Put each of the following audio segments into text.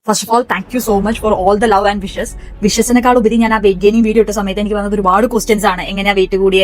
First of all thank you so much for all the love and വിഷസിനെക്കാൾ ഉപരി ഞാൻ ആ വെയിറ്റ് ഗെയിനിങ് വീഡിയോ ഇട്ട സമയത്ത് എനിക്ക് വന്നത് ഒരുപാട് ക്വസ്റ്റ്യൻസ് ആണ്. എങ്ങനെയാ വെയിറ്റ് കൂടിയ,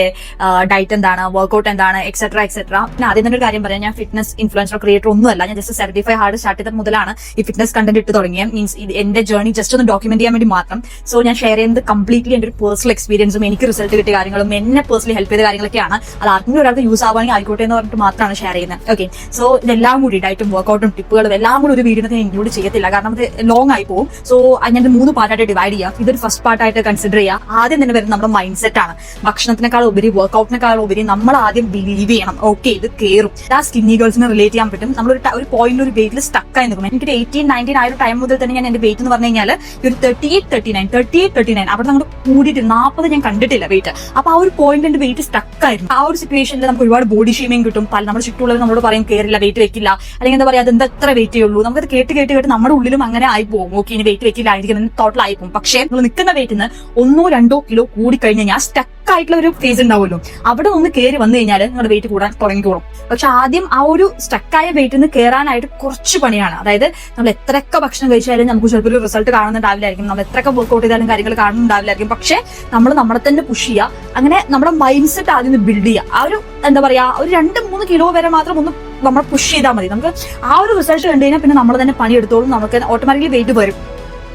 ഡയറ്റ് എന്താണ്, വർക്ക്ഔട്ട് എന്താണ്, എക്സെട്ര എക്സെട്ര. പിന്നെ ആദ്യം തന്നെ ഒരു കാര്യം പറയാം, ഞാൻ ഫിറ്റ്നസ് ഇൻഫ്ലുവൻസർ ക്രിയേറ്റർ ഒന്നുമല്ല. ഞാൻ ജസ്റ്റ് 75 ഹാർഡ് സ്റ്റാർട്ട് ചെയ്ത മുതലാണ് ഈ ഫിറ്റ്നസ് കണ്ടന്റ് ഇട്ട് തുടങ്ങിയത്. മീൻസ് എന്റെ ജേർണി ജസ്റ്റ് ഒന്ന് ഡോക്യുമെന്റ് ചെയ്യാൻ വേണ്ടി മാത്രം. സോ ഞാൻ ഷെയർ ചെയ്യുന്നത് കംപ്ലീറ്റ്ലി എന്റെ ഒരു പേഴ്സണൽ എക്സ്പീരിയൻസും എനിക്ക് റിസൾട്ട് കിട്ടിയ കാര്യങ്ങളും എന്നെ പേഴ്സണലി ഹെൽപ്പ് ചെയ്ത കാര്യങ്ങളൊക്കെയാണ്. അത് ആർക്കെങ്കിലും ഒരാൾക്ക് യൂസ് ആവുകയാണെങ്കിൽ ആയിക്കോട്ടെ എന്ന് പറഞ്ഞിട്ട് മാത്രമാണ് ഷെയർ ചെയ്യുന്നത്. ഓക്കെ, സോ ഇതെല്ലാം കൂടി ഡയറ്റും വർക്ക്ഔട്ടും ടിപ്പുകളും എല്ലാം കൂടി ഒരു വീഡിയോ ഇൻക്ലൂഡ് ചെയ്യത്തില്ല, കാരണം അത് ലോങ് ആയി പോകും. സോ ഞാൻ 3 പാർട്ടായിട്ട് ഡിവൈഡ് ചെയ്യാം. ഇതൊരു ഫസ്റ്റ് പാർട്ടായിട്ട് കൺസിഡർ ചെയ്യാം. ആദ്യം തന്നെ വരുന്നത് നമ്മുടെ മൈൻഡ് സെറ്റ് ആണ്. ഭക്ഷണത്തിനേക്കാൾ ഉപരി, വർക്ക്ഔട്ടിനേക്കാൾ ഉപരി നമ്മൾ ആദ്യം ബിലീവ് ചെയ്യണം, ഓക്കെ ഇത് കയറും. ആ സ്കിന്നി ഗേൾസിനെ റിലേറ്റ് ചെയ്യാൻ പറ്റും. നമ്മളൊരു പോയിന്റ് ഒരു വെയിറ്റിൽ സ്റ്റക്ക് ആയി നിൽക്കും. എനിക്ക് 18-19 ആ ഒരു ടൈം മുതൽ തന്നെ ഞാൻ എന്റെ വെയിറ്റ് എന്ന് പറഞ്ഞു കഴിഞ്ഞാൽ ഒരു 38-39 അവിടെ നമ്മൾ കൂടിയിട്ട് 40 ഞാൻ കണ്ടിട്ടില്ല വെയിറ്റ്. അപ്പൊ ആ ഒരു പോയിന്റ് എന്റെ വെയിറ്റ് സ്റ്റക്ക് ആയിരുന്നു. ആ ഒരു സിറ്റുവേഷനിൽ നമുക്ക് ഒരുപാട് ബോഡി ഷേമിങ് കിട്ടും. നമ്മുടെ ചുറ്റുമുള്ളവർ നമ്മളോട് പറയും കയറില്ല, വെയിറ്റ് വെക്കില്ല, അല്ലെങ്കിൽ എന്താ പറയാ അതെന്താ എത്ര വെയിറ്റേ ഉള്ളൂ. നമുക്കത് കേട്ട് കേട്ട് കേട്ട് നമ്മുടെ ഉള്ളിലും അങ്ങനെ ആയി പോകും. ഓക്കെ ഇനി വെയിറ്റ് വെക്കില്ലായിരിക്കും തോട്ടിലായി പോകും. പക്ഷേ നമ്മൾ നിൽക്കുന്ന വെയിറ്റിന് 1-2 കിലോ കൂടി കഴിഞ്ഞ് കഴിഞ്ഞാൽ സ്റ്റക്ക് ആയിട്ടുള്ള ഒരു ഫേസ് ഉണ്ടാവുമല്ലോ, അവിടെ ഒന്ന് കയറി വന്നു കഴിഞ്ഞാൽ നിങ്ങളുടെ വെയിറ്റ് കൂടാൻ തുടങ്ങിക്കോളും. പക്ഷെ ആദ്യം ആ ഒരു സ്റ്റക്കായ വെയിറ്റിൽ നിന്ന് കയറാനായിട്ട് കുറച്ച് പണിയാണ്. അതായത് നമ്മൾ എത്രയൊക്കെ ഭക്ഷണം കഴിച്ചാലും നമുക്ക് ചിലപ്പോൾ ഒരു റിസൾട്ട് കാണുന്നുണ്ടാവില്ലായിരിക്കും, നമ്മൾ എത്രയൊക്കെ വർക്ക്ഔട്ട് ചെയ്താലും കാര്യങ്ങൾ കാണുന്നുണ്ടാവില്ലായിരിക്കും. പക്ഷെ നമ്മൾ നമ്മളെ തന്നെ പുഷ് ചെയ്യുക, അങ്ങനെ നമ്മുടെ മൈൻഡ് സെറ്റ് ആദ്യം ബിൽഡ് ചെയ്യുക. ആ ഒരു എന്താ പറയാ ഒരു 2-3 കിലോ വരെ മാത്രം ഒന്ന് നമ്മൾ പുഷ് ചെയ്താൽ മതി. നമുക്ക് ആ ഒരു റിസൾട്ട് കണ്ടു കഴിഞ്ഞാൽ പിന്നെ നമ്മൾ തന്നെ പണിയെടുത്തോളും, നമുക്ക് ഓട്ടോമാറ്റിക്കലി വെയിറ്റ് വരും,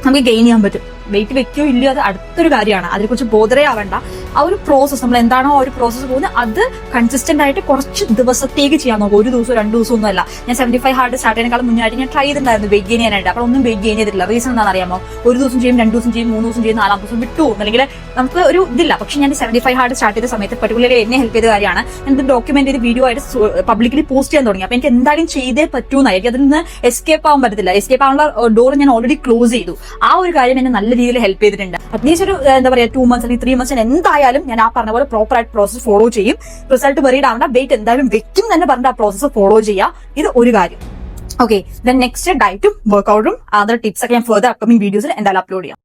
നമുക്ക് ഗെയിൻ ചെയ്യാൻ പറ്റും. വെയിറ്റ് വെക്കോ ഇല്ലയോ അത് അടുത്തൊരു കാര്യമാണ്, അതിനെക്കുറിച്ച് ബോധരേ ആവേണ്ട. ആ ഒരു പ്രോസസ്സ് നമ്മൾ എന്താണോ ആ ഒരു പ്രോസസ്സ് പോകുന്നത് അത് കൺസിസ്റ്റന്റ് ആയിട്ട് കുറച്ച് ദിവസത്തേക്ക് ചെയ്യാൻ നോക്കും. 1 ദിവസം 2 ദിവസം ഒന്നും അല്ല. ഞാൻ 75 ഹാർഡ് സ്റ്റാർട്ട് ചെയ്യുന്നതിനേക്കാളും മുന്നായിട്ട് ഞാൻ ട്രൈ ചെയ്തിട്ടുണ്ടായിരുന്നു വെയിറ്റ് ഗെയിൻ ചെയ്യാനായിട്ട്. അപ്പോൾ ഒന്നും വെയിറ്റ് ഗെയിൻ ചെയ്തിട്ടില്ല. റീസൺ എന്താണെന്ന് അറിയാമോ? 1 ദിവസം ചെയ്യും, 2 ദിവസം ചെയ്യും, 3 ദിവസം ചെയ്യും, 4 ദിവസം വിട്ടു അല്ലെങ്കിൽ നമുക്ക് ഒരു ഇതില്ല. പക്ഷെ ഞാൻ 75 ഹാർഡ് സ്റ്റാർട്ട് ചെയ്ത സമയത്ത് പെർട്ടിക്കുലർലി എന്നെ ഹെൽപ്പ് ചെയ്ത കാര്യമാണ്. ഞാൻ ഇത് ഡോക്യുമെന്റ് ചെയ്ത് വീഡിയോ ആയിട്ട് പബ്ലിക്കലി പോസ്റ്റ് ചെയ്യാൻ തുടങ്ങി. അപ്പൊ എനിക്ക് എന്തായാലും ചെയ്തേ പറ്റൂന്നായിരിക്കും. അതിൽ നിന്ന് എസ്കേപ്പ് ആവാൻ പറ്റത്തില്ല. എസ്കേപ്പ് ആവാനുള്ള ഡോർ ഞാൻ ഓൾറെഡി ക്ലോസ് ചെയ്തു. ആ ഒരു കാര്യം എന്നെ നല്ല രീതിയിൽ ഹെൽപ്പ് ചെയ്തിട്ടുണ്ട്. അറ്റ്ലീസ്റ്റ് ഒരു എന്താ പറയാ 2 months അല്ലെങ്കിൽ 3 months എന്തായാലും ഞാൻ ആ പറഞ്ഞ പോലെ പ്രോപ്പർ ആയിട്ട് പ്രോസസ് ഫോളോ ചെയ്യും. റിസൾട്ട് വെറീഡ് ആവണ്ട, വെയിറ്റ് എന്തായാലും വെക്കും തന്നെ പറഞ്ഞിട്ട് ആ പ്രോസസ് ഫോളോ ചെയ്യാം. ഇത് ഒരു കാര്യം. ഓക്കെ, ദെൻ നെക്സ്റ്റ് ഡയറ്റും വർക്ക്ഔട്ടും അതർ ടിപ്സ് ഒക്കെ ഞാൻ ഫർദർ അപ്കമിംഗ് വീഡിയോസിൽ എന്തായാലും അപ്ലോഡ് ചെയ്യാം.